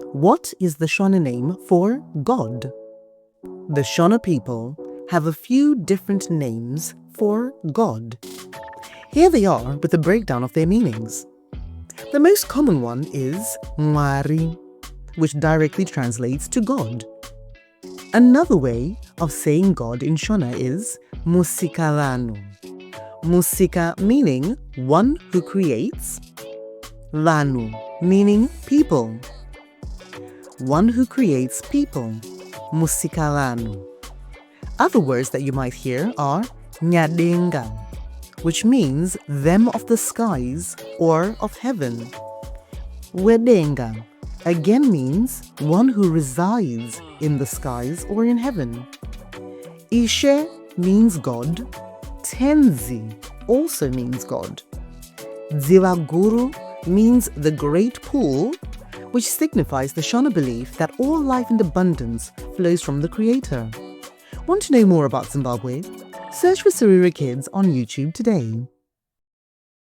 What is the Shona name for God? The Shona people have a few different names for God. Here they are with a breakdown of their meanings. The most common one is Mwari, which directly translates to God. Another way of saying God in Shona is Musikalanu. Musika meaning one who creates, Lanu meaning people. One who creates people, Musikalanu. Other words that you might hear are Nyadenga, which means them of the skies or of heaven. Wedenga again means one who resides in the skies or in heaven. Ishe means God. Tenzi also means God. Zivaguru means the great pool, which signifies the Shona belief that all life and abundance flows from the Creator. Want to know more about Zimbabwe? Search for Sarura Kids on YouTube today.